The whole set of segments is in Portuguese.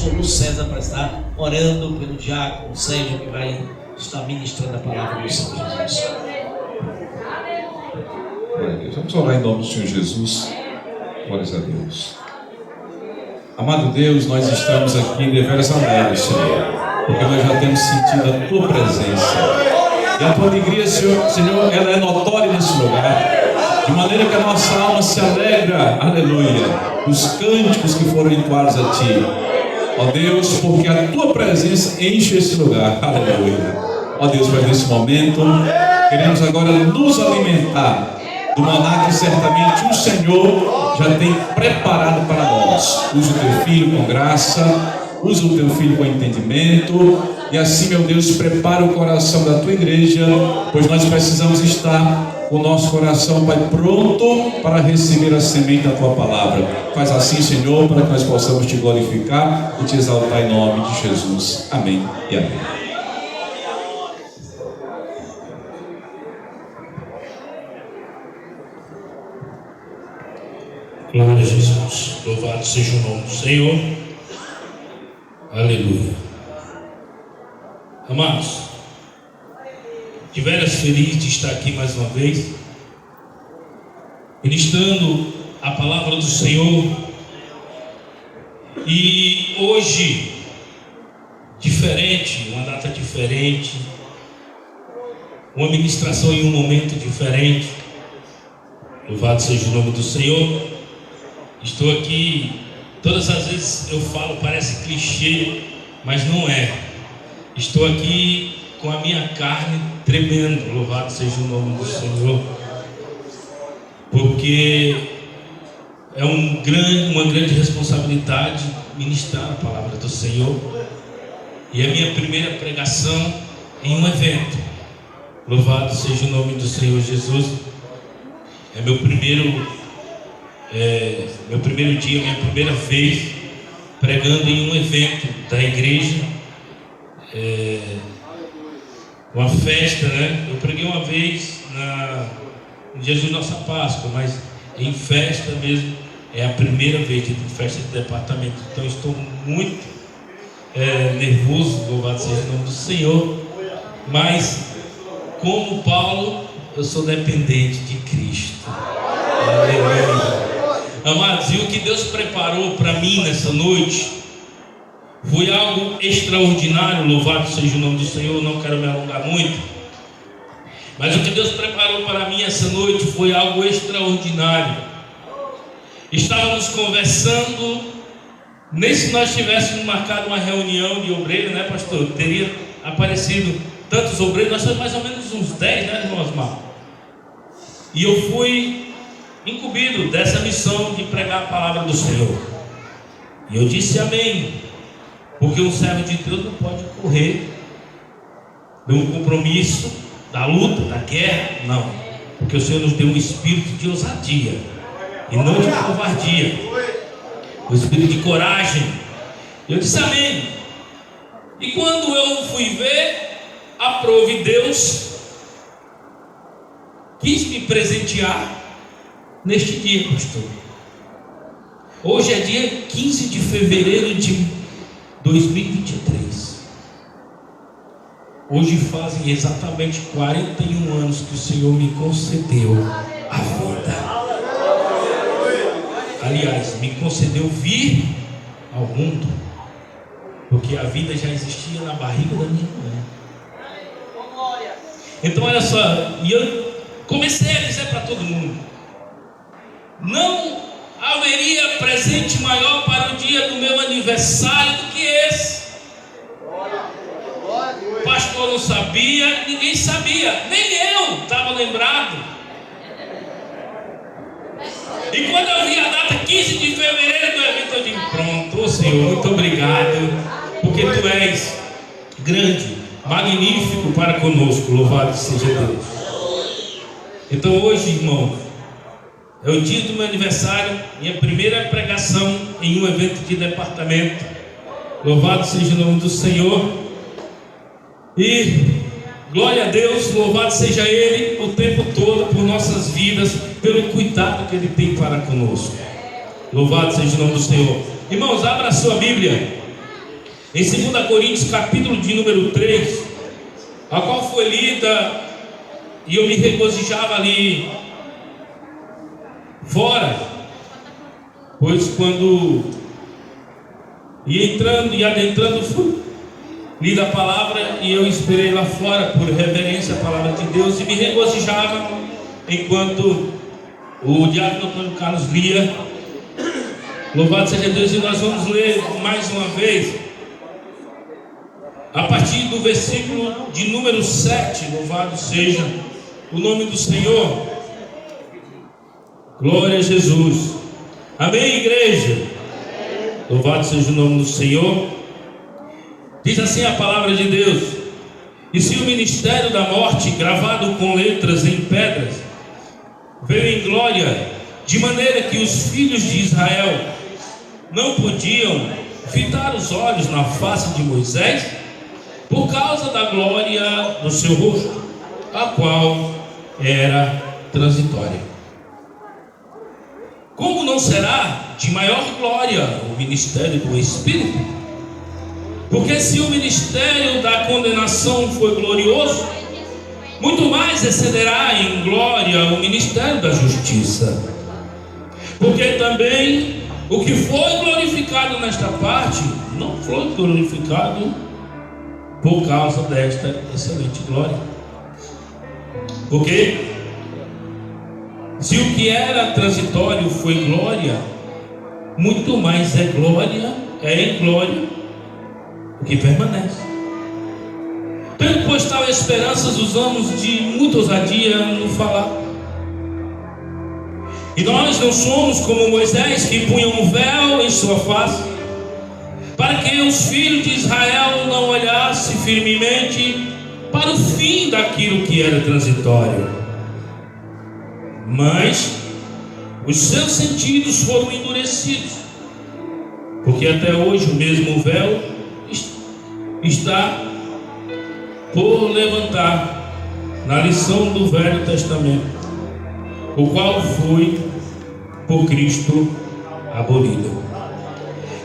pastor Lu César para estar orando pelo diácono Sérgio, que vai estar ministrando a palavra do Senhor Jesus. Vamos orar em nome do Senhor Jesus. Glórias a Deus. Amado Deus, nós estamos aqui deveras alegres, Senhor, porque nós já temos sentido a Tua presença. E a Tua alegria, Senhor, ela é notória nesse lugar, de maneira que a nossa alma se alegra, aleluia, dos cânticos que foram entoados a Ti, ó Deus, porque a Tua presença enche esse lugar, aleluia. Ó Deus, mas nesse momento queremos agora nos alimentar do maná que certamente o Senhor já tem preparado para nós. Use o Teu Filho com graça, use o Teu Filho com entendimento, e assim, meu Deus, prepara o coração da Tua igreja, pois nós precisamos estar com o nosso coração, Pai, pronto para receber a semente da Tua palavra. Faz assim, Senhor, para que nós possamos Te glorificar e Te exaltar em nome de Jesus. Amém e amém. Glória a Jesus, louvado seja o nome do Senhor, aleluia. Amados, de veras feliz de estar aqui mais uma vez, ministrando a palavra do Senhor, e hoje, diferente, uma data diferente, uma ministração em um momento diferente, louvado seja o nome do Senhor. Estou aqui, todas as vezes eu falo, parece clichê, mas não é. Estou aqui com a minha carne tremendo, louvado seja o nome do Senhor, porque é uma grande responsabilidade ministrar a palavra do Senhor, e a minha primeira pregação em um evento, louvado seja o nome do Senhor Jesus. É meu primeiro dia, minha primeira vez pregando em um evento da igreja, uma festa, né? Eu preguei uma vez no dia de nossa Páscoa, mas em festa mesmo é a primeira vez, tipo festa de departamento. Então estou muito nervoso, louvado seja o nome do Senhor, mas como Paulo, eu sou dependente de Cristo. Aleluia. Amados, e o que Deus preparou para mim nessa noite foi algo extraordinário, louvado seja o nome do Senhor. Não quero me alongar muito, mas o que Deus preparou para mim essa noite foi algo extraordinário. Estávamos conversando, nem se nós tivéssemos marcado uma reunião de obreiros, né, pastor? Teria aparecido tantos obreiros, nós somos mais ou menos uns 10, né, irmão Osmar? E eu fui incumbido dessa missão de pregar a palavra do Senhor, e eu disse amém, porque um servo de Deus não pode correr de um compromisso, da luta, da guerra, não, porque o Senhor nos deu um espírito de ousadia e não de covardia, um espírito de coragem. Eu disse amém. E quando eu fui ver, aprove Deus, quis me presentear neste dia, pastor. Hoje é dia 15 de fevereiro de 2023. Hoje fazem exatamente 41 anos que o Senhor me concedeu a vida. Aliás, me concedeu vir ao mundo, porque a vida já existia na barriga da minha mãe. Então olha só, e eu comecei a dizer para todo mundo: não haveria presente maior para o dia do meu aniversário do que esse. O pastor não sabia, ninguém sabia, nem eu estava lembrado. E quando eu vi a data 15 de fevereiro do evento, eu digo: pronto, ô Senhor, muito obrigado, porque Tu és grande, magnífico para conosco, louvado seja Deus. Então hoje, irmão, é o dia do meu aniversário, minha primeira pregação em um evento de departamento, louvado seja o nome do Senhor, e glória a Deus, louvado seja Ele o tempo todo por nossas vidas, pelo cuidado que Ele tem para conosco, louvado seja o nome do Senhor. Irmãos, abra a sua Bíblia em 2 Coríntios, capítulo de número 3, a qual foi lida, e eu me regozijava ali fora, pois quando ia entrando e adentrando, fui lida a palavra e eu esperei lá fora por reverência à palavra de Deus e me regozijava enquanto o diácono Antônio Carlos lia. Louvado seja Deus. E nós vamos ler mais uma vez a partir do versículo de número 7. Louvado seja o nome do Senhor. Glória a Jesus. Amém, igreja? Louvado seja o nome do Senhor. Diz assim a palavra de Deus: e se o ministério da morte, gravado com letras em pedras, veio em glória, de maneira que os filhos de Israel não podiam fitar os olhos na face de Moisés, por causa da glória do seu rosto, a qual era transitória, como não será de maior glória o ministério do Espírito? Porque se o ministério da condenação foi glorioso, muito mais excederá em glória o ministério da justiça. Porque também o que foi glorificado nesta parte, não foi glorificado por causa desta excelente glória. Porque se o que era transitório foi glória, muito mais é em glória o que permanece. Tendo pois tal esperanças, usamos de muita ousadia no falar. E nós não somos como Moisés, que punha um véu em sua face, para que os filhos de Israel não olhassem firmemente para o fim daquilo que era transitório. Mas os seus sentidos foram endurecidos, porque até hoje o mesmo véu está por levantar na lição do Velho Testamento, o qual foi por Cristo abolido.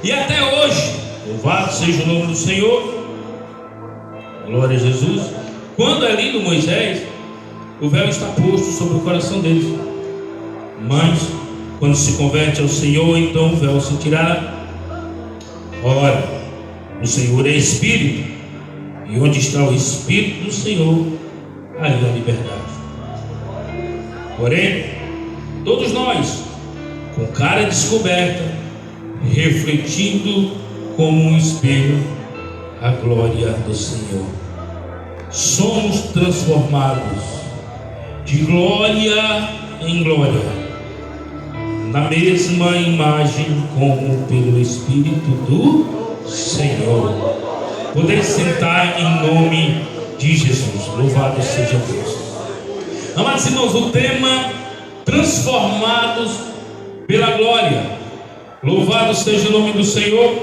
E até hoje, louvado seja o nome do Senhor, glória a Jesus, quando é lido Moisés, o véu está posto sobre o coração deles. Mas quando se converte ao Senhor, então o véu se tirará. Ora, o Senhor é Espírito, e onde está o Espírito do Senhor, aí há liberdade. Porém, todos nós, com cara descoberta, refletindo como um espelho a glória do Senhor, somos transformados de glória em glória, na mesma imagem como pelo Espírito do Senhor. Poder sentar em nome de Jesus. Louvado seja Deus. Amados irmãos, o tema transformados pela glória. Louvado seja o nome do Senhor.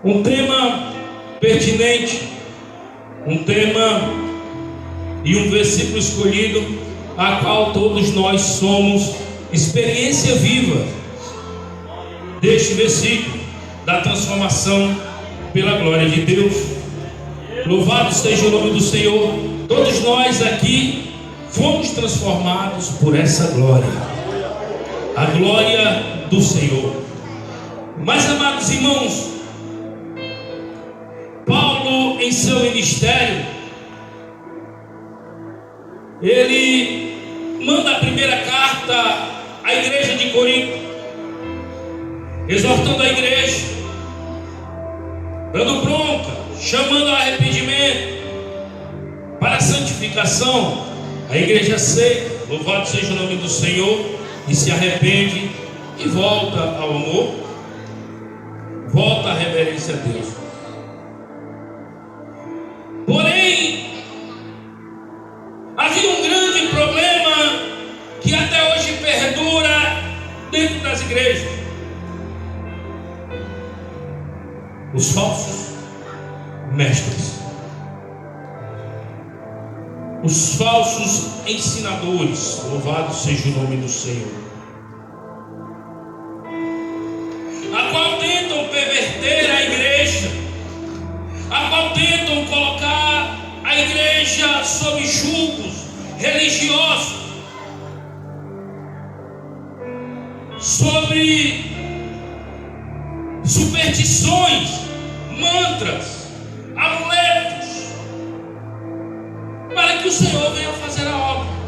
Um tema pertinente, um tema e um versículo escolhido, a qual todos nós somos experiência viva deste versículo da transformação pela glória de Deus. Louvado seja o nome do Senhor. Todos nós aqui fomos transformados por essa glória, a glória do Senhor. Mas, amados irmãos, Paulo, em seu ministério, ele manda a primeira carta à igreja de Corinto, exortando a igreja, dando bronca, chamando ao arrependimento, para a santificação. A igreja aceita, louvado seja o nome do Senhor, e se arrepende e volta ao amor, volta à reverência a Deus. Porém, havia um grande problema que até hoje perdura dentro das igrejas: os falsos mestres, os falsos ensinadores. Louvado seja o nome do Senhor, a qual tem qual tentam colocar a igreja sob julgos religiosos, sobre superstições, mantras, amuletos, para que o Senhor venha fazer a obra.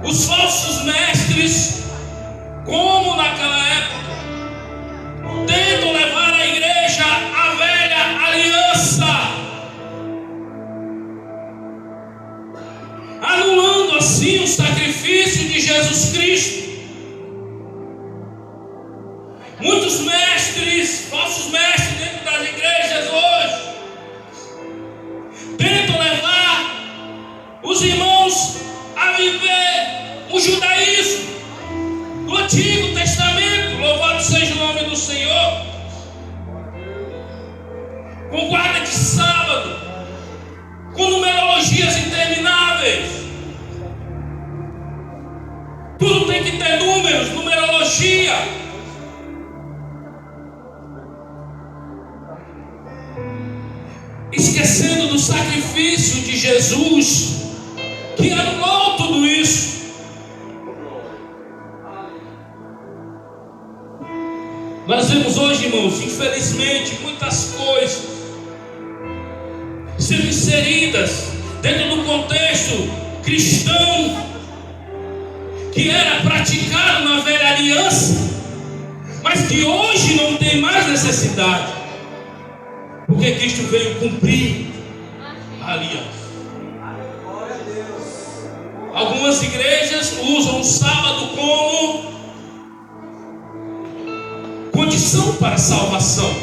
Os falsos mestres, como naquela época, tentam levar a igreja à velha aliança, anulando assim o sacrifício de Jesus Cristo. Muitos mestres, falsos mestres dentro das igrejas hoje, tentam levar os irmãos a viver o judaísmo do Antigo Testamento, louvado seja o nome do Senhor, com guarda de sábado, com numerologias intermináveis. Tudo tem que ter números, numerologia. Esquecendo do sacrifício de Jesus, que anulou tudo isso. Nós vemos hoje, irmãos, infelizmente, muitas coisas sendo inseridas dentro do contexto cristão, que era praticado na velha aliança, mas que hoje não tem mais necessidade, porque Cristo veio cumprir a aliança. Algumas igrejas usam o sábado como condição para a salvação.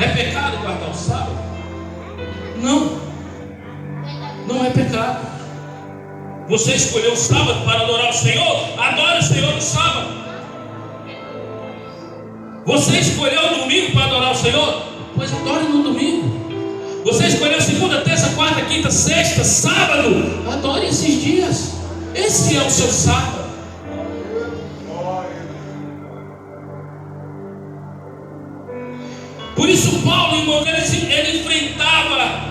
É pecado guardar o sábado? Não, não é pecado. Você escolheu o sábado para adorar o Senhor? Adore o Senhor no sábado. Você escolheu o domingo para adorar o Senhor? Pois adore no domingo. Você escolheu segunda, terça, quarta, quinta, sexta, sábado? Adore esses dias. Esse é o seu sábado. Por isso Paulo, irmão, ele enfrentava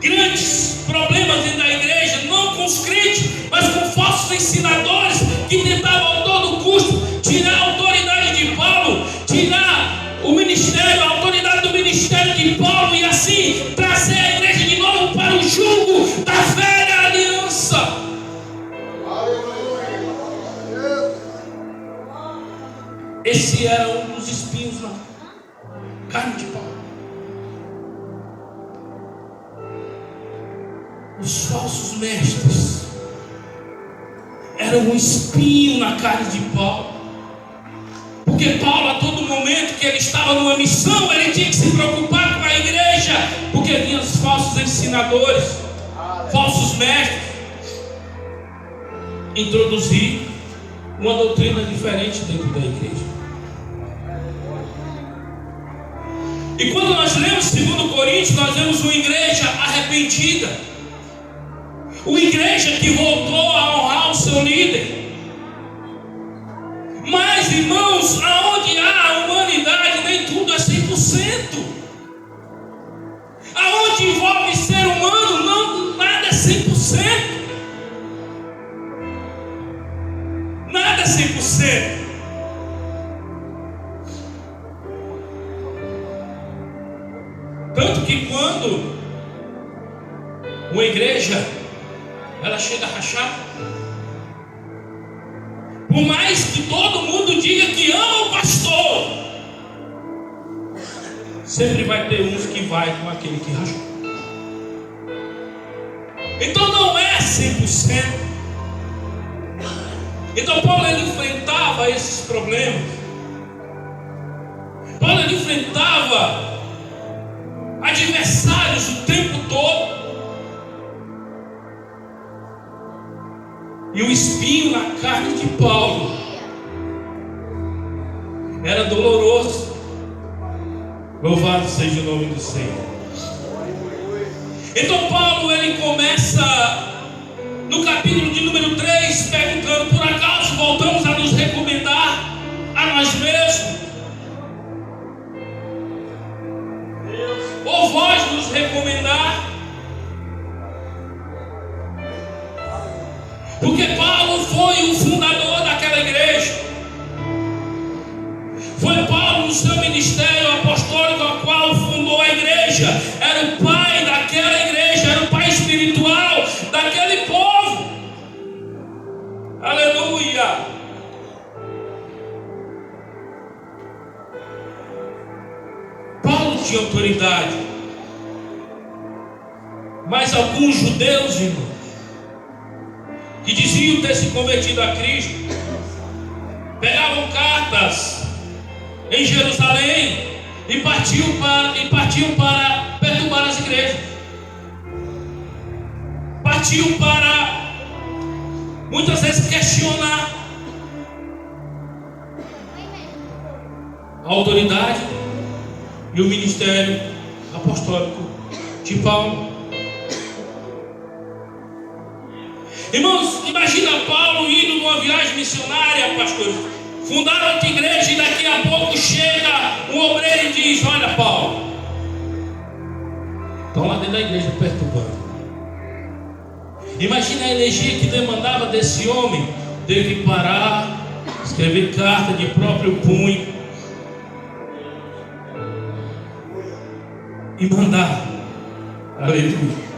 grandes problemas dentro da igreja, não com os crentes, mas com falsos ensinadores que tentavam a todo custo tirar a autoridade de Paulo, tirar o ministério, a autoridade do ministério de Paulo, e assim trazer a igreja de novo para o jugo da velha aliança. Esse era um dos espinhos na carne de Paulo. Os falsos mestres eram um espinho na carne de Paulo, porque Paulo, a todo momento que ele estava numa missão, ele tinha que se preocupar com a igreja, porque vinham os falsos ensinadores, falsos mestres, introduzir uma doutrina diferente dentro da igreja. E quando nós lemos 2 Coríntios, nós vemos uma igreja arrependida, uma igreja que voltou a honrar o seu líder. Mas, irmãos, aonde há a humanidade, nem tudo é 100%. Aonde envolve ser humano, não, nada é 100%. Nada é 100%. Tanto que quando uma igreja ela chega a rachar, por mais que todo mundo diga que ama o pastor, sempre vai ter uns que vai com aquele que rachou. Então não é 100%. Então Paulo ele enfrentava esses problemas. Paulo ele enfrentava adversários o tempo todo. E o espinho na carne de Paulo era doloroso. Louvado seja o nome do Senhor. Então Paulo ele começa no capítulo de número 3 perguntando: por acaso voltamos a nos recomendar a nós mesmos? Porque Paulo foi o fundador daquela igreja. Foi Paulo, no seu ministério apostólico, a qual fundou a igreja. Era o pai daquela igreja, era o pai espiritual daquele povo. Aleluia! Paulo tinha autoridade, mas alguns judeus, irmãos, que diziam ter se convertido a Cristo, pegavam cartas em Jerusalém e partiam para perturbar as igrejas. Partiu para muitas vezes questionar a autoridade e o ministério apostólico de Paulo. Irmãos, imagina Paulo indo numa viagem missionária, pastores, fundar outra igreja, e daqui a pouco chega um obreiro e diz: olha, Paulo, estão lá dentro da igreja perturbando. Imagina a elegia que demandava desse homem. Teve que parar, escrever carta de próprio punho e mandar. Aleluia.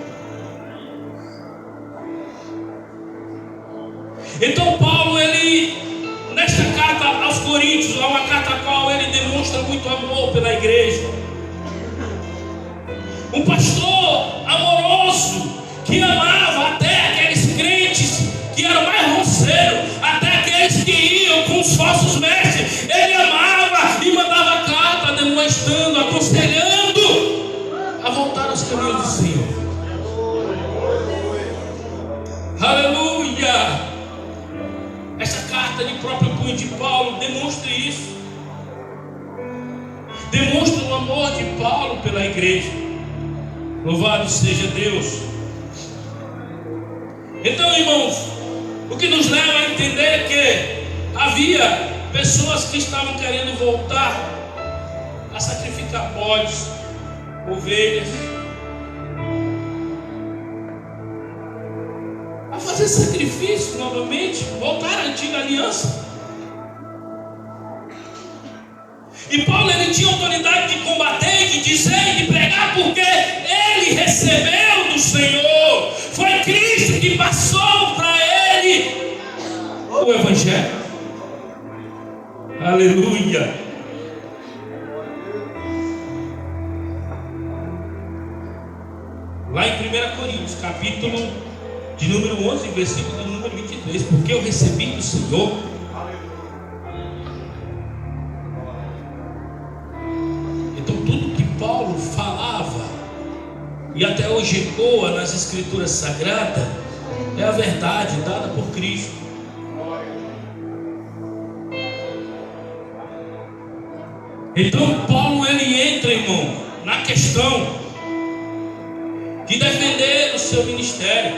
Então Paulo, ele, nesta carta aos Coríntios, é uma carta a qual ele demonstra muito amor pela igreja. Um pastor amoroso, que amava até aqueles crentes que eram mais grosseiros, até aqueles que iam com os falsos mestres. Ele amava e mandava carta demonstrando, aconselhando a voltar aos caminhos do Senhor. Aleluia! Essa carta de próprio punho de Paulo demonstra isso. Demonstra o amor de Paulo pela igreja. Louvado seja Deus. Então, irmãos, o que nos leva a entender que havia pessoas que estavam querendo voltar a sacrificar bodes, ovelhas, a fazer sacrifício novamente, voltar à antiga aliança. E Paulo, ele tinha autoridade de combater, de dizer e de pregar, porque ele recebeu do Senhor. Foi Cristo que passou para ele o Evangelho. Aleluia. Lá em 1 Coríntios, capítulo de número 11, versículo de número 23. Porque eu recebi do Senhor. Então tudo que Paulo falava, e até hoje ecoa nas escrituras sagradas, é a verdade dada por Cristo. Então Paulo, ele entra, irmão, na questão de defender o seu ministério,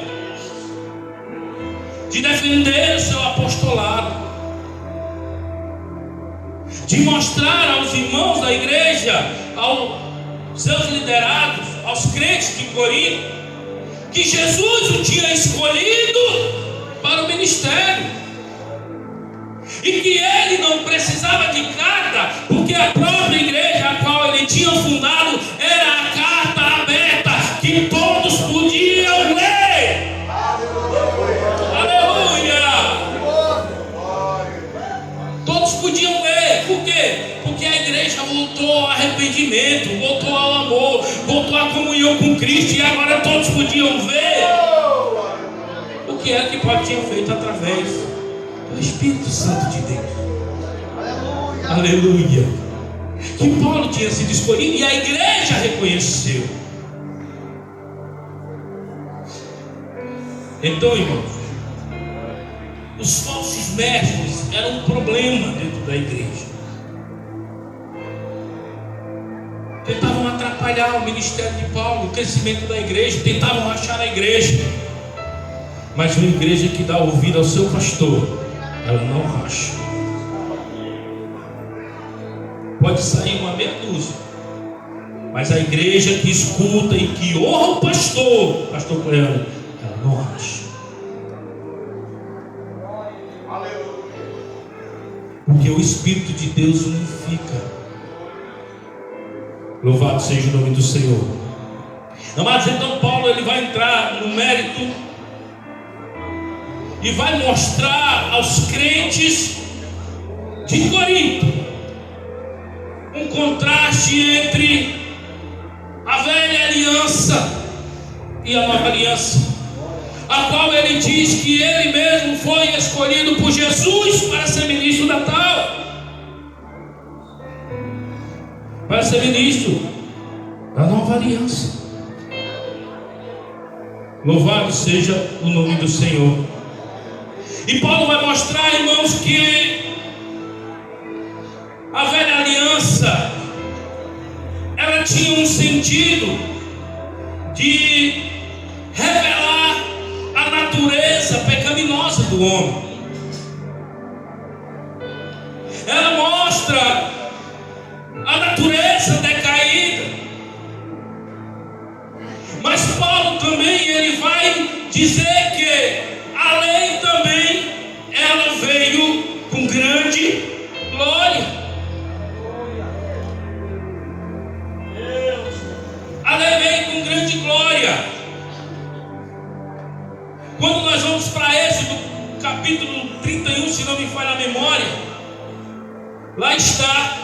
de defender o seu apostolado, de mostrar aos irmãos da igreja, aos seus liderados, aos crentes de Corinto, que Jesus o tinha escolhido para o ministério, e que ele não precisava de carta, porque a própria igreja a qual ele tinha fundado era a carta aberta, que todos podiam ler. Aleluia! Todos podiam ler. Por quê? Porque a igreja voltou ao arrependimento, voltou ao amor, voltou à comunhão com Cristo, e agora todos podiam ver o que era que Paulo tinha feito através do Espírito Santo de Deus. Aleluia! Que Paulo tinha sido escolhido e a igreja reconheceu. Então, irmãos, os falsos mestres eram um problema dentro da igreja. Tentavam atrapalhar o ministério de Paulo, o crescimento da igreja, tentavam rachar a igreja. Mas uma igreja que dá ouvido ao seu pastor, ela não racha. Pode sair uma meia dúzia, mas a igreja que escuta e que honra o pastor Cleandro, ela não racha. porque o Espírito de Deus unifica. Louvado seja o nome do Senhor. Amados, então Paulo ele vai entrar no mérito e vai mostrar aos crentes de Corinto um contraste entre a velha aliança e a nova aliança, a qual ele diz que ele mesmo foi escolhido por Jesus para ser ministro da tal, para ser ministro da nova aliança. Louvado seja o nome do Senhor. E Paulo vai mostrar, irmãos, que a velha aliança ela tinha um sentido de revelar a natureza pecaminosa do homem. Ela mostra a natureza decaída. Mas Paulo também ele vai dizer que a lei também ela veio com grande glória. A lei veio com grande glória. Quando nós vamos para Êxodo capítulo 31, se não me falha a memória, lá está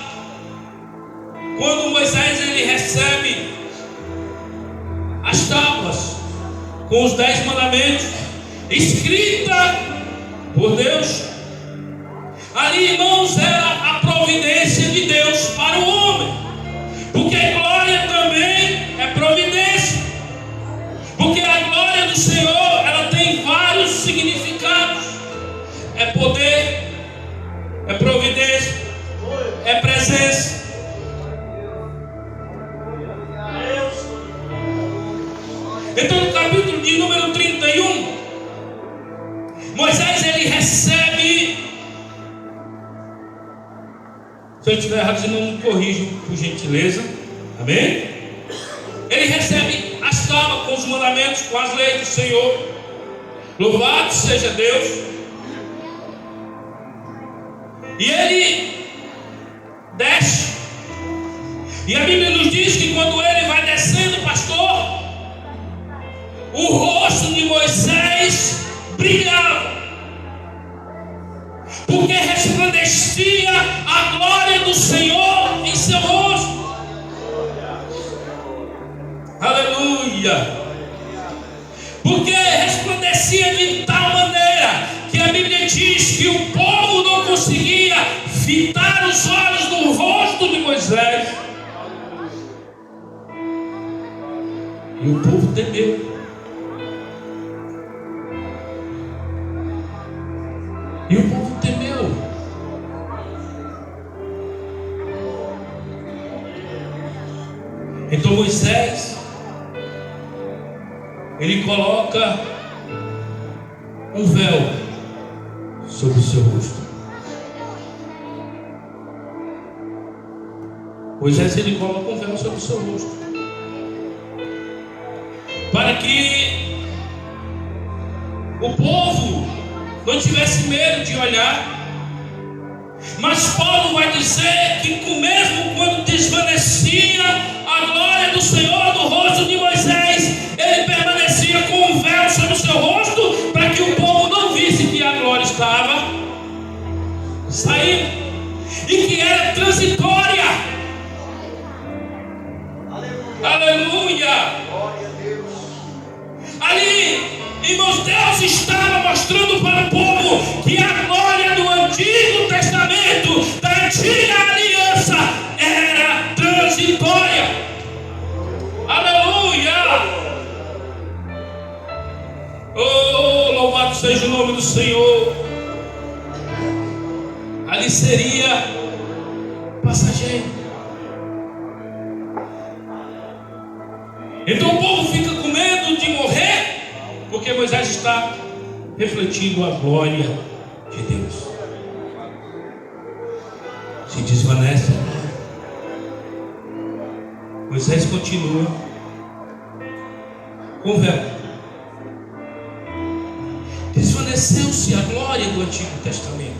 quando Moisés ele recebe as tábuas com os 10 mandamentos escrita por Deus. Ali, irmãos, era a providência de Deus para o homem, porque glória também é providência, porque a glória do Senhor ela tem vários significados: é poder, é providência, é presença. Então, no capítulo de número 31, Moisés ele recebe, se eu estiver errado, não me corrijam por gentileza, amém? Ele recebe as tábuas com os mandamentos, com as leis do Senhor. Louvado seja Deus. E ele desce, e a Bíblia nos diz que quando ele vai descendo, pastor, o rosto de Moisés brilhava, porque resplandecia a glória do Senhor em seu rosto. Aleluia! Porque resplandecia de tal maneira que a Bíblia diz que o povo não conseguia fitar os olhos no rosto de Moisés. E o povo temeu. E o povo temeu. Então Moisés, ele coloca um véu sobre o seu rosto. Moisés, ele coloca um véu sobre o seu rosto, para que o povo não tivesse medo de olhar. Mas Paulo vai dizer que mesmo quando desvanecia a glória do Senhor no rosto de Moisés, ele permanecia com um véu sobre o seu rosto, para que o povo não visse que a glória estava saindo e que era transitória. Aleluia! Ali, irmãos, Deus estava mostrando para o povo que a glória do Antigo Testamento, da antiga aliança, era transitória. Aleluia! Oh, louvado seja o nome do Senhor. Ali seria passageiro. Então o povo fica com medo de morrer, porque Moisés está refletindo a glória de Deus. Se desvanece. Moisés continua com o véu. Desvaneceu-se a glória do Antigo Testamento.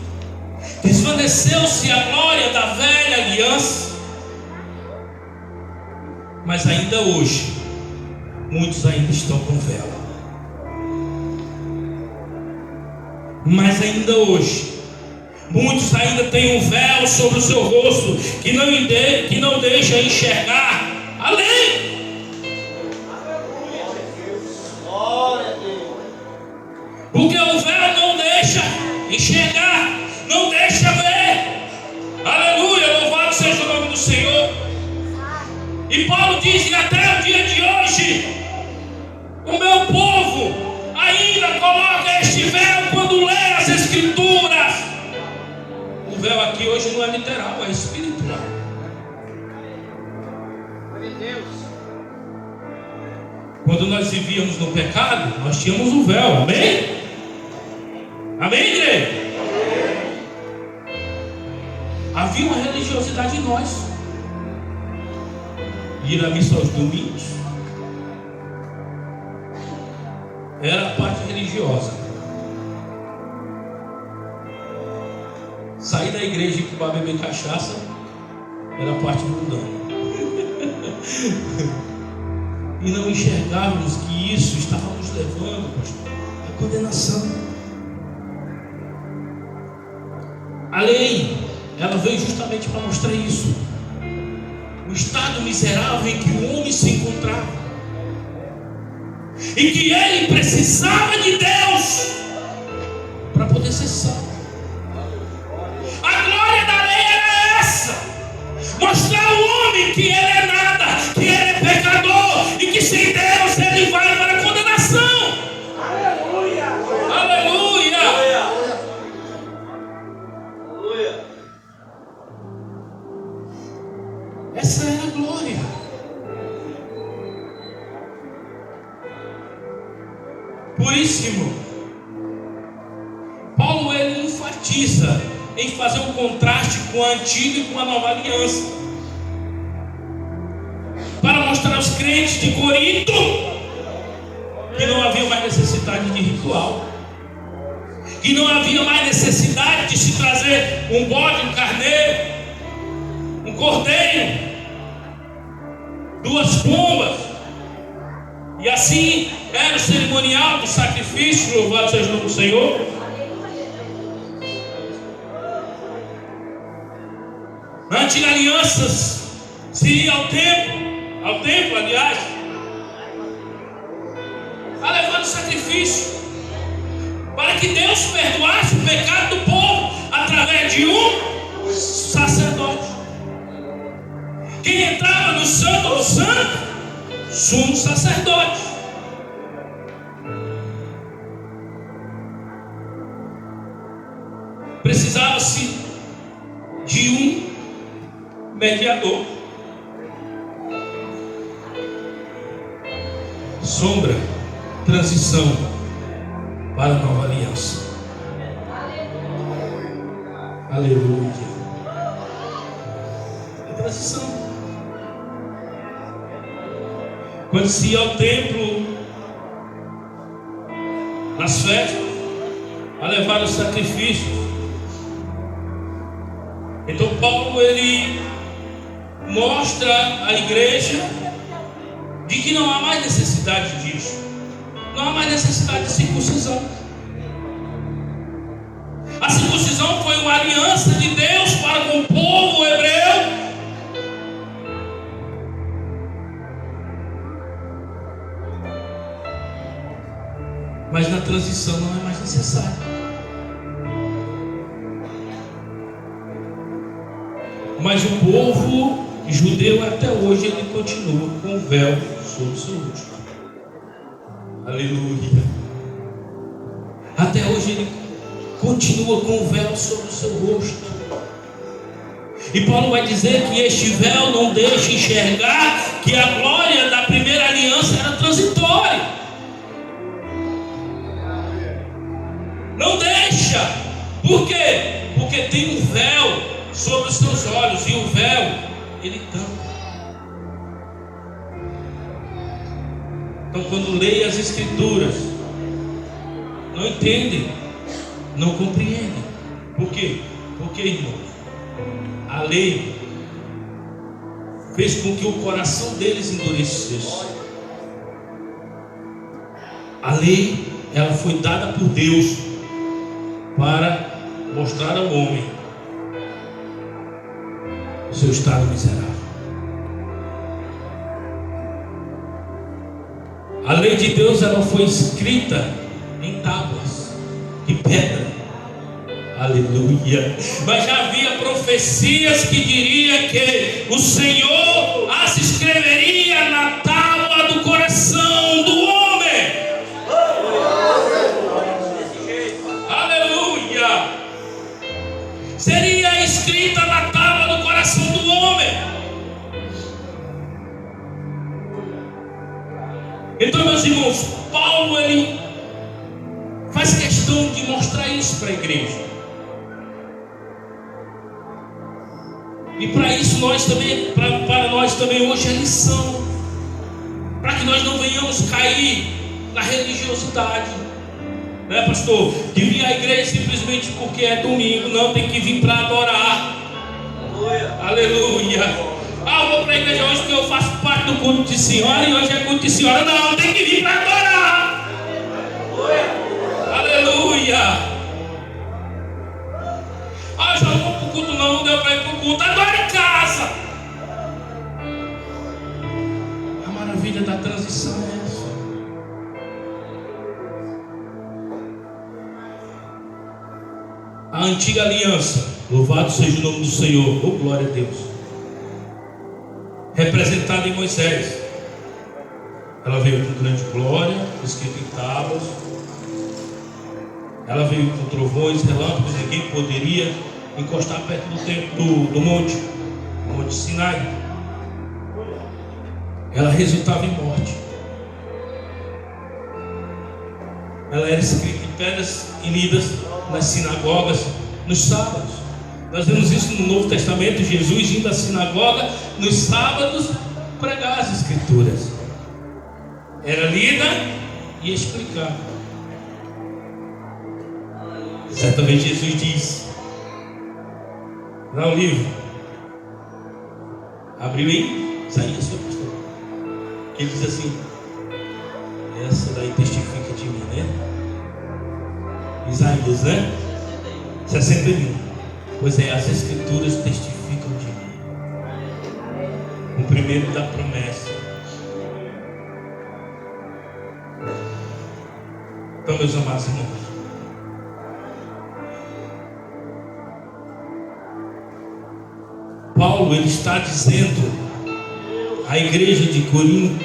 Desvaneceu-se a glória da velha aliança. Mas ainda hoje, muitos ainda estão com véu. Mas ainda hoje, muitos ainda têm um véu sobre o seu rosto que não deixa enxergar além. Porque o véu não deixa enxergar, não deixa ver. Aleluia, louvado seja o nome do Senhor. E Paulo diz que até o dia de hoje, o meu povo ainda coloca este véu quando lê as Escrituras. O véu aqui hoje não é literal, é espiritual. Quando nós vivíamos no pecado, nós tínhamos um véu, amém? Amém, igreja? Havia uma religiosidade em nós. Ir à missa aos domingos era a parte religiosa. Sair da igreja e ir para beber cachaça era a parte mundana. E não enxergávamos que isso estava nos levando à condenação. A lei, ela veio justamente para mostrar isso. O estado miserável em que o homem se encontrava. E que ele precisava de Deus para poder ser salvo. A glória da lei era essa: mostrar ao homem que ele é nada, que ele é pecador e que sem Deus ele vai para a condenação. Aleluia! Aleluia! Aleluia! Essa era a glória. Por isso, irmão, Paulo ele enfatiza em fazer um contraste com a antiga e com a nova aliança, para mostrar aos crentes de Corinto que não havia mais necessidade de ritual, que não havia mais necessidade de se trazer um bode, um carneiro, um cordeiro, 2 pombas, e assim era o cerimonial do sacrifício. Louvado seja o nome do Senhor. Na antiga aliança se ia ao templo, aliás, a levar o sacrifício, para que Deus perdoasse o pecado do povo através de um sacerdote. Quem entrava no santo do santo, sumo sacerdote. Precisava-se de um mediador. Sombra, transição para a nova aliança. Aleluia. É transição. Quando se ia ao templo, nas festas, a levar os sacrifícios. Então Paulo ele mostra à igreja de que não há mais necessidade disso. Não há mais necessidade de circuncisão. A circuncisão foi uma aliança de Deus para com o povo hebreu. Mas na transição não é mais necessário. Mas o povo judeu até hoje ele continua com o véu sobre o seu rosto. Aleluia. Até hoje ele continua com o véu sobre o seu rosto. E Paulo vai dizer que este véu não deixa enxergar que a glória da primeira aliança era transitória. Não deixa. Por quê? Porque tem um véu sobre os seus olhos, e o véu ele tampa. Então quando leem as Escrituras, não entendem, não compreendem. Por quê? Porque, irmão, a lei fez com que o coração deles endurecesse. A lei, ela foi dada por Deus para mostrar ao homem o seu estado miserável. A lei de Deus, ela foi escrita em tábuas de pedra. Aleluia. Mas já havia profecias que diria que o Senhor as escreveria na tábua do coração do homem. Aleluia. Seria escrita na tábua do coração do homem. Então, meus irmãos, Paulo, ele faz questão de mostrar isso para a igreja. E para isso nós também, para nós também hoje é lição, para que nós não venhamos cair na religiosidade, né, pastor? De vir à igreja simplesmente porque é domingo. Não, tem que vir para adorar. Aleluia. Ah, eu vou para a igreja hoje porque eu faço parte do culto de senhora e hoje é culto de senhora. Não, tem que vir para adorar. Aleluia. Ah, já não vou para o culto, não deu para ir para o culto. Adora em casa. A maravilha da transição é essa. A antiga aliança, louvado seja o nome do Senhor, oh glória a Deus, representada em Moisés. Ela veio com grande glória, escrita em tábuas. Ela veio com trovões, relâmpagos. Ninguém poderia encostar perto do monte Sinai. Ela resultava em morte. Ela era escrita em pedras e lidas nas sinagogas nos sábados. Nós vemos isso no Novo Testamento, Jesus indo à sinagoga nos sábados pregar as escrituras. Era lida e explicada. Certa vez Jesus diz, lá o livro, abriu aí, Isaías, seu pastor, que ele diz assim, essa daí testifica de mim, né? Isaías, né? 61. Pois é, as escrituras testificam de mim. O primeiro da promessa. Então, meus amados irmãos, Paulo, ele está dizendo à igreja de Corinto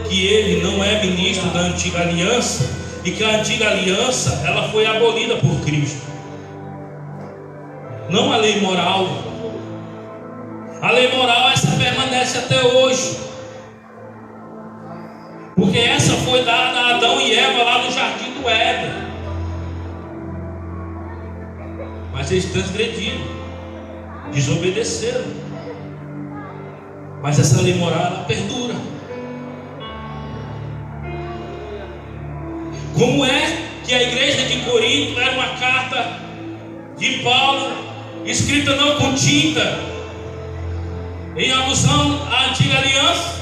que ele não é ministro da antiga aliança e que a antiga aliança, ela foi abolida por Cristo. Não a lei moral. A lei moral, essa permanece até hoje, porque essa foi dada a Adão e Eva lá no jardim do Éden. Mas eles transgrediram, desobedeceram. Mas essa lei moral, ela perdura. Como é que a igreja de Corinto era uma carta de Paulo, escrita não com tinta, em alusão à antiga aliança?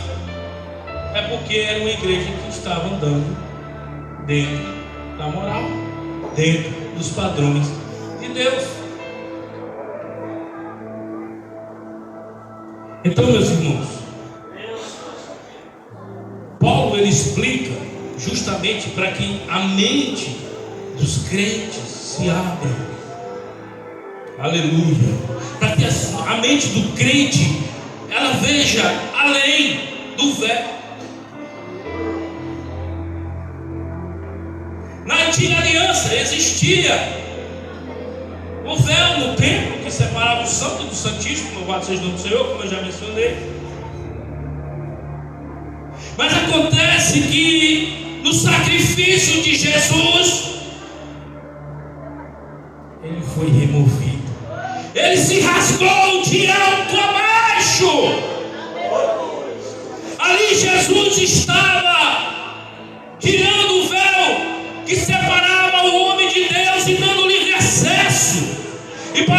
É porque era uma igreja que estava andando dentro da moral, dentro dos padrões de Deus. Então, meus irmãos, Paulo, ele explica justamente para que a mente dos crentes se abra. Aleluia. Para que a mente do crente, ela veja além do véu. Na antiga aliança existia o véu no templo que separava o santo do santíssimo, louvado seja o nome do Senhor, como eu já mencionei. Mas acontece que no sacrifício de Jesus, ele foi removido. Ele se rasgou de alto a baixo. Ali Jesus estava tirando o véu que separava o homem de Deus e dando livre acesso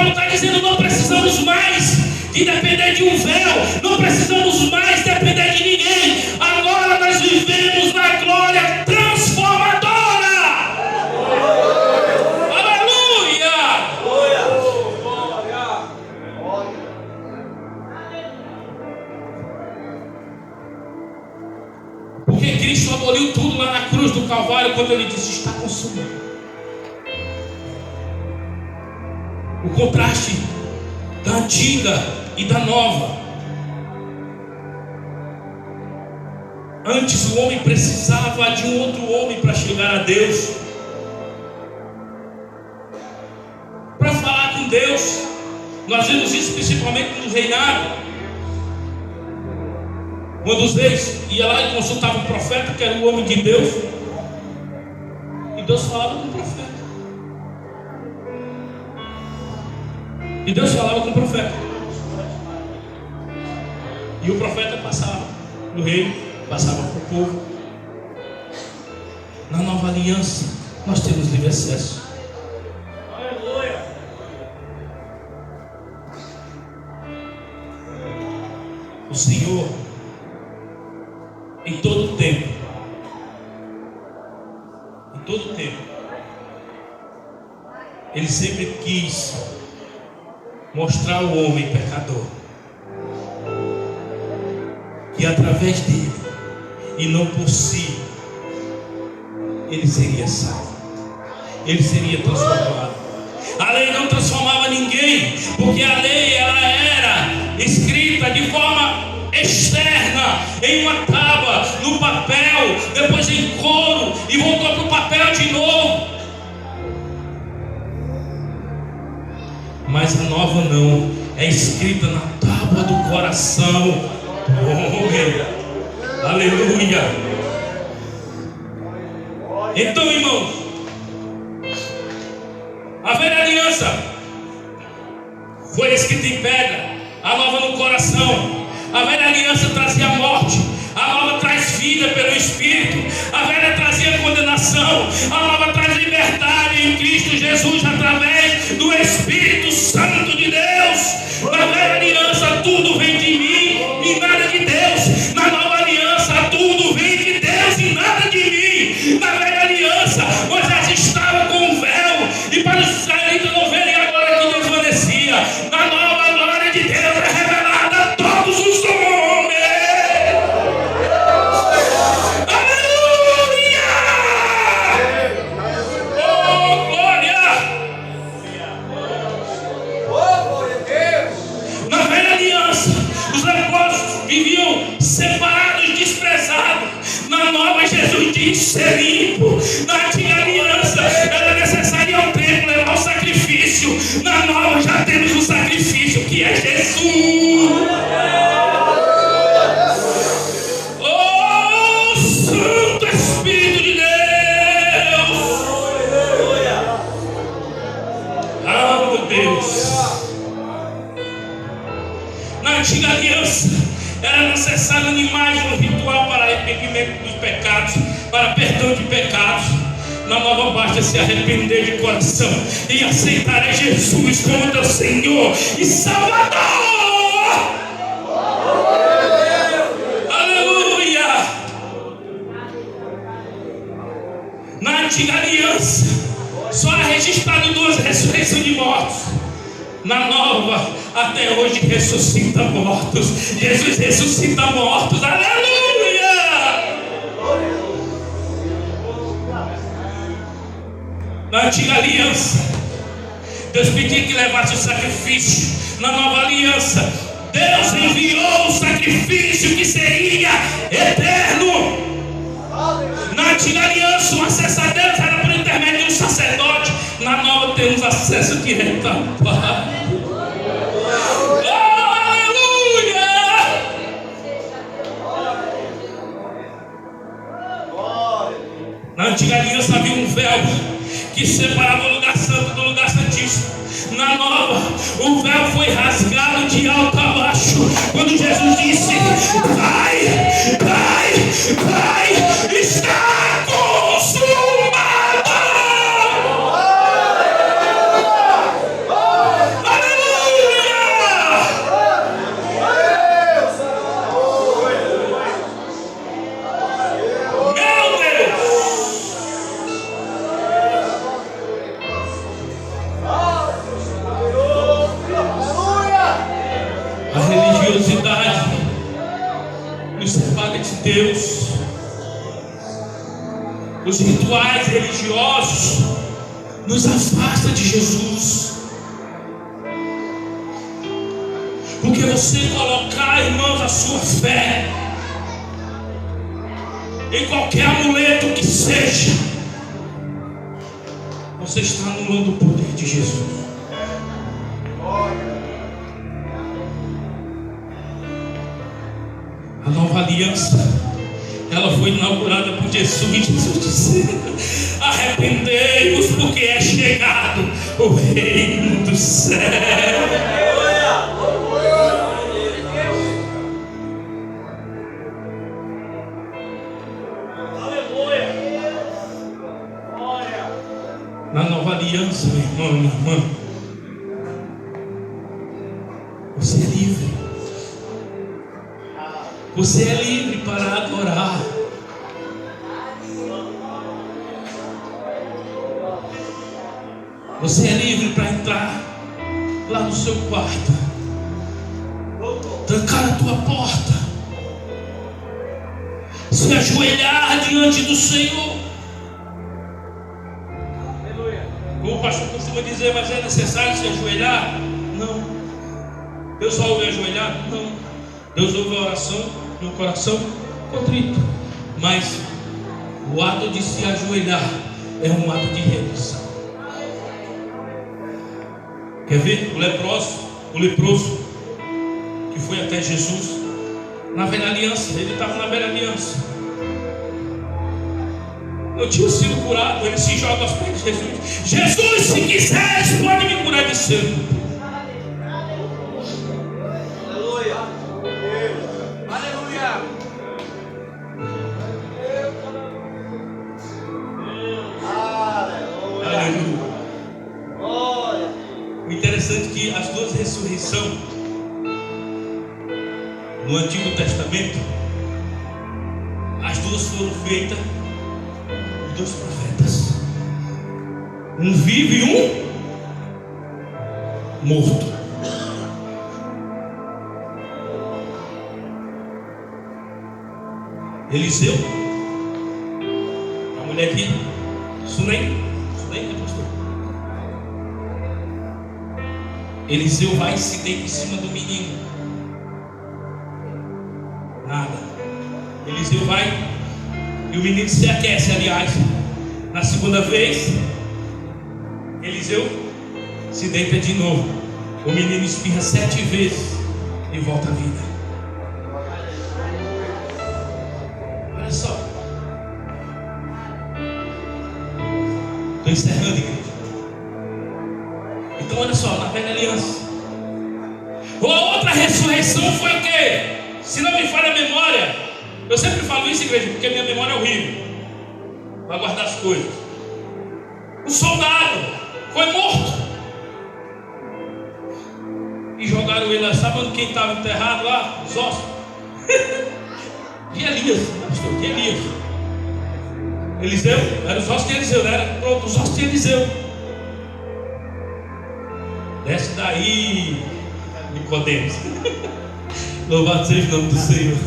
Paulo está dizendo: não precisamos mais de depender de um véu, não precisamos mais depender de ninguém. Agora nós vivemos na glória transformadora. Aleluia! Porque Cristo aboliu tudo lá na cruz do Calvário quando ele disse: está consumado. O contraste da antiga e da nova. Antes o homem precisava de um outro homem para chegar a Deus, para falar com Deus. Nós vemos isso principalmente no reinado, quando os reis iam lá e consultavam o profeta, que era o homem de Deus, e Deus falava com o profeta. E Deus falava com o profeta. E o profeta passava no reino, passava para o povo. Na nova aliança, nós temos livre acesso. Aleluia! O Senhor, em todo tempo, Ele sempre quis mostrar ao homem pecador que através dele e não por si ele seria salvo, ele seria transformado. A lei não transformava ninguém, porque a lei ela era escrita de forma externa, em uma tábua, no papel, depois em couro e voltou para o papel de novo. Mas a nova não, é escrita na tábua do coração. Oh, aleluia. Então, irmãos, a velha aliança foi escrita em pedra, a nova no coração. A velha aliança trazia morte, a nova traz vida pelo Espírito. A velha trazia condenação, a nova traz liberdade em Cristo Jesus através do Espírito Santo de Deus. Na velha aliança tudo vem de mim e nada de Deus. Na nova aliança tudo vem de Deus e nada de mim. Na velha aliança Moisés estava com um véu e para os israelitas não verem a glória que desvanecia. Na nova a glória de Deus é revelada a todos os homens. Aleluia! Oh, glória! Na velha aliança os leprosos viviam separados, desprezados. Na nova Jesus diz ser limpo. Na antiga aliança era necessário ir ao templo levar o sacrifício. Na nova já temos o sacrifício que é Jesus. Oh, Santo Espírito de Deus. Ah, meu Deus. Na antiga aliança era necessário animais no ritual para arrependimento dos pecados, para perdão de pecados. Na nova basta se arrepender de coração e aceitar a Jesus como teu Senhor e Salvador. Aleluia! Na antiga aliança só era registrado 2 ressurreições de mortos. Na nova, até hoje ressuscita mortos. Jesus ressuscita mortos. Aleluia! Na antiga aliança, Deus pedia que levasse o sacrifício. Na nova aliança, Deus enviou o sacrifício que seria eterno. Na antiga aliança, o acesso a Deus era por intermédio de um sacerdote. Na nova temos acesso direto ao Pai. Oh, aleluia! Na antiga aliança havia um véu que separava o lugar santo do lugar santíssimo. Na nova, o véu foi rasgado de alto a baixo. Quando Jesus disse: Pai, Pai, Pai, está consumado. Aleluia! Os rituais religiosos nos afastam de Jesus. Porque você colocar, irmãos, a sua fé em qualquer amuleto que seja, você está anulando o poder de Jesus. A nova aliança, ela foi inaugurada por Jesus. Jesus disse: arrependei-vos, porque é chegado o reino do céu. Na nova aliança, meu irmão, minha irmã, você é livre. Você é livre para adorar. Você é livre para entrar lá no seu quarto, trancar a tua porta, se ajoelhar diante do Senhor. Como o pastor costuma dizer, mas é necessário se ajoelhar? Não. Deus só ouve ajoelhar? Não. Deus ouve a oração no coração contrito. Mas o ato de se ajoelhar é um ato de rendição. Quer ver? O leproso que foi até Jesus na velha aliança, ele estava na velha aliança, não tinha sido curado. Ele se joga aos pés de Jesus: Jesus, se quiseres, pode me curar de ser. Aleluia. Aleluia. Aleluia. O interessante é que as duas ressurreições no Antigo Testamento, as duas foram feitas por dois profetas, um vivo e um morto. Eliseu, a mulher aqui, Sunem, é pastor. Eliseu vai e se deita em cima do menino. Nada. Eliseu vai e o menino se aquece. Aliás, na segunda vez, Eliseu se deita de novo. O menino espirra 7 vezes e volta à vida. Olha só. Estou encerrando, igreja. Então olha só, na velha aliança, a outra ressurreição foi o quê? Se não me falha a memória, eu sempre falo isso, igreja, porque a minha memória é horrível para guardar as coisas. O soldado foi morto e jogaram ele lá. Sabe quem estava enterrado lá? Os ossos de Elias, pastor, de Elias. Eliseu, eram os ossos de Eliseu, não era? Pronto, os ossos de Eliseu. Desce daí, Nicodemos. Louvado seja o nome do Senhor.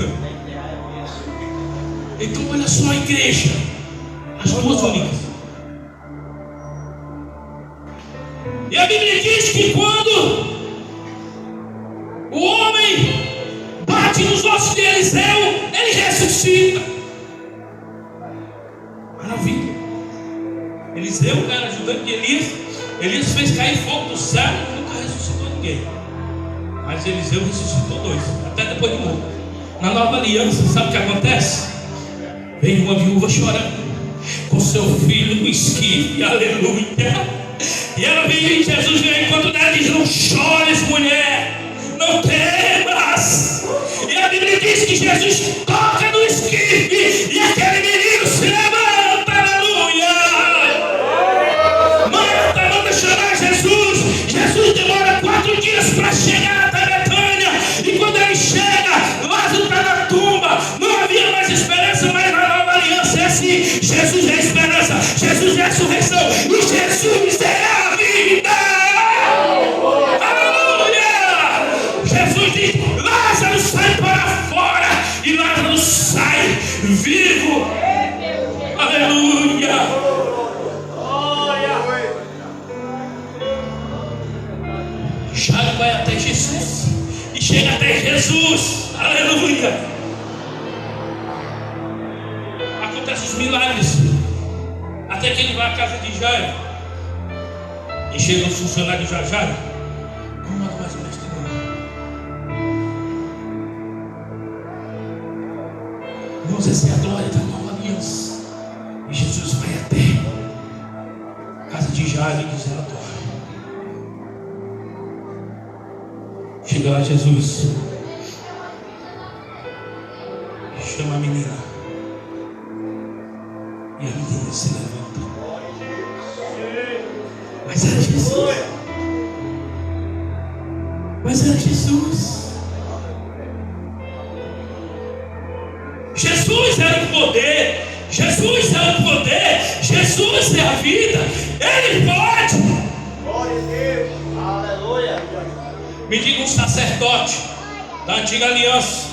Então olha só a igreja, as duas únicas. E a Bíblia diz que quando o homem bate nos ossos de Eliseu, ele ressuscita. Maravilha. Eliseu era ajudante de Elias. Elias fez cair fogo do céu e nunca ressuscitou ninguém. Mas Eliseu ressuscitou 2, até depois de morto. Na nova aliança, sabe o que acontece? Vem uma viúva chorando com seu filho no esquife, aleluia. E ela vem e Jesus vem ao encontro dela e diz: não chores, mulher, não temas. E a Bíblia diz que Jesus toca no esquife e aquele menino se levanta, aleluia. Marta manda chamar Jesus. Jesus demora 4 dias para chegar até Betânia. E quando ele chega, Lázaro está na tumba. Não havia mais esperança, mas na nova aliança é assim: Jesus é a esperança, Jesus é a ressurreição e Jesus é a vida. Aleluia! Jesus diz: Lázaro sai para fora, e Lázaro sai vivo. Aleluia! chega até Jesus. Aleluia. Acontecem os milagres. Até que ele vai à casa de Jairo. E chega o funcionário de Jairo. Como é mais mestre? Irmãos, essa é a glória da nova aliança. E Jesus vai até a casa de Jairo e diz: ela adora. Chega lá Jesus, chama a menina, e a menina se levanta. Mas era Jesus. Mas era Jesus. Jesus era o poder. Jesus é o poder. Jesus é a vida. Ele pode. Glória a Deus. Aleluia. Me diga um sacerdote da antiga aliança,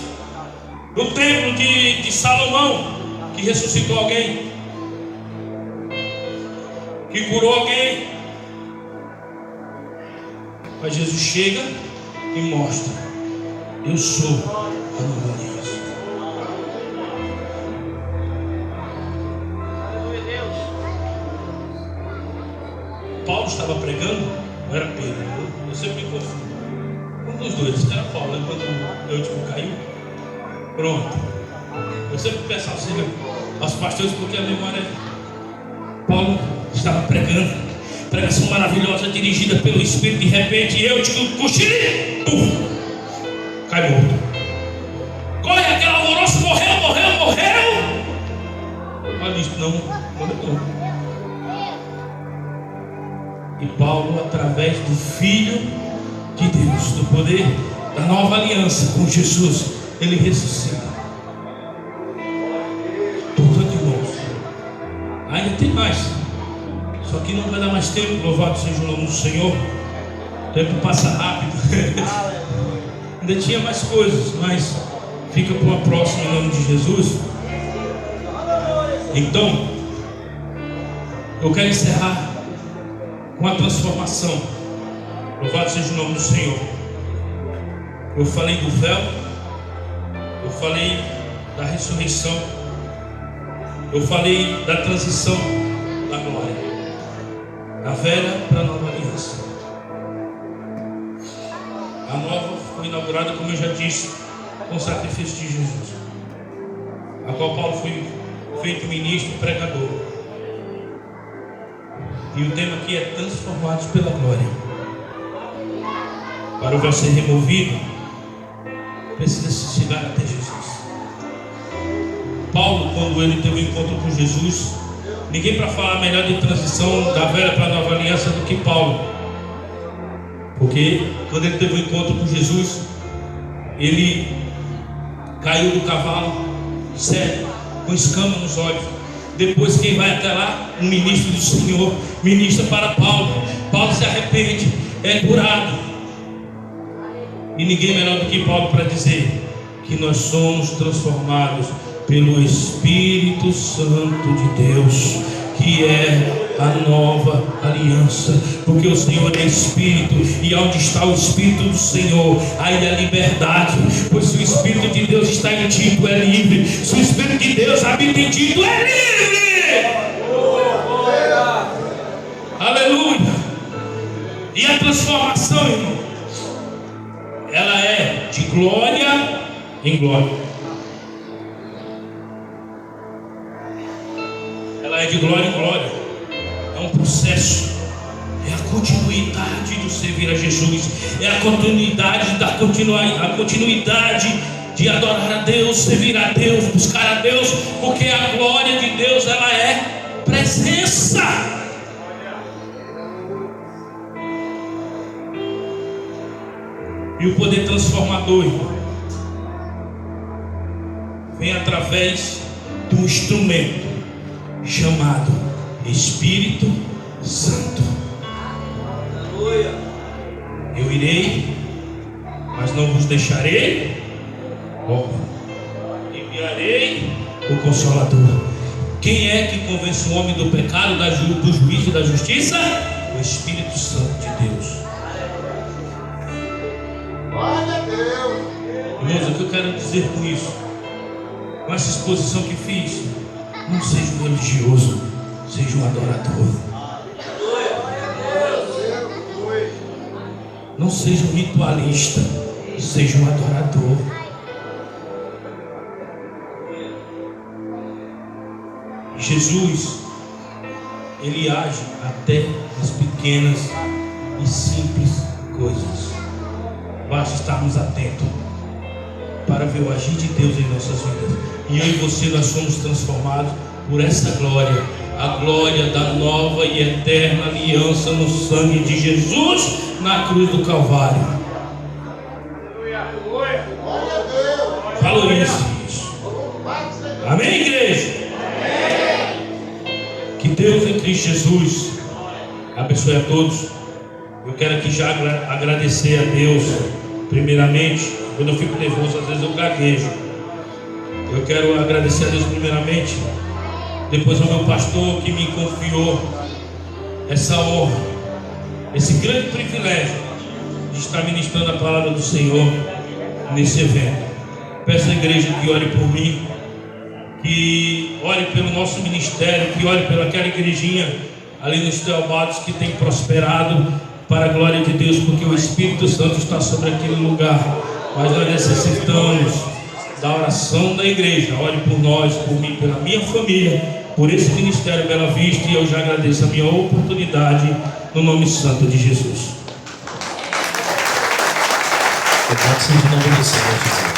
do templo de Salomão, que ressuscitou alguém, que curou alguém. Mas Jesus chega e mostra: eu sou a nova aliança. Paulo estava pregando, não era Pedro, eu sempre me confundo. Um dos dois, era Paulo, né? Quando o último caiu. Pronto. Eu sempre peço aos pastores porque a memória. Paulo estava pregando, pregação maravilhosa, dirigida pelo Espírito. De repente eu digo: cochile, cai morto. Corre aquele alvoroço, morreu. Mas disse: não morreu. E Paulo, através do Filho de Deus, do poder da nova aliança com Jesus, ele ressuscita. Tudo de novo. Ainda tem mais, só que não vai dar mais tempo. Louvado seja o nome do Senhor. O tempo passa rápido. Ainda tinha mais coisas, mas fica para uma próxima em nome de Jesus. Então eu quero encerrar com a transformação. Louvado seja o nome do Senhor. Eu falei do véu, eu falei da ressurreição, eu falei da transição da glória, da velha para a nova aliança. A nova foi inaugurada, como eu já disse, com o sacrifício de Jesus, a qual Paulo foi feito ministro e pregador. E o tema aqui é: transformados pela glória. Para o véu ser removido, precisa se chegar até Jesus. Paulo, quando ele teve um encontro com Jesus, ninguém para falar melhor de transição da velha para a nova aliança do que Paulo. Porque quando ele teve um encontro com Jesus, ele caiu do cavalo, cego, com escama nos olhos. Depois quem vai até lá? Um ministro do Senhor ministra para Paulo. Paulo se arrepende, é curado. E ninguém melhor do que Paulo para dizer que nós somos transformados pelo Espírito Santo de Deus, que é a nova aliança. Porque o Senhor é Espírito, e onde está o Espírito do Senhor, aí é liberdade. Pois se o Espírito de Deus está em ti, tu é livre. Se o Espírito de Deus habita em ti, tu é livre. Aleluia. E a transformação, irmão, ela é de glória em glória. Ela é de glória em glória. É um processo. É a continuidade do servir a Jesus. É a continuidade a continuidade de adorar a Deus, servir a Deus, buscar a Deus. Porque a glória de Deus, ela é presença. E o poder transformador, irmão, vem através de um instrumento chamado Espírito Santo. Aleluia. Eu irei, mas não vos deixarei órfãos. Enviarei o Consolador. Quem é que convence o homem do pecado, do juízo e da justiça? O Espírito Santo de Deus. Glória a Deus. Irmãos, o que eu quero dizer com isso? Com essa exposição que fiz, não seja um religioso, seja um adorador. Não seja um ritualista, seja um adorador. Jesus, Ele age até nas pequenas e simples coisas. Basta estarmos atentos para ver o agir de Deus em nossas vidas. E eu e você, nós somos transformados por essa glória, a glória da nova e eterna aliança no sangue de Jesus na cruz do Calvário. Valorize isso. Amém, igreja? Que Deus em Cristo Jesus abençoe a todos. Eu quero aqui já agradecer a Deus, primeiramente. Quando eu fico nervoso, às vezes eu gaguejo. Eu quero agradecer a Deus primeiramente, depois ao meu pastor que me confiou essa honra, esse grande privilégio de estar ministrando a palavra do Senhor nesse evento. Peço à igreja que ore por mim, que ore pelo nosso ministério, que ore pelaquela igrejinha ali nos Teobaldos que tem prosperado para a glória de Deus, porque o Espírito Santo está sobre aquele lugar. Mas nós necessitamos da oração da igreja. Ore por nós, por mim, pela minha família, por esse ministério Bela Vista, e eu já agradeço a minha oportunidade no nome santo de Jesus. Louvado seja o nome do Senhor Jesus.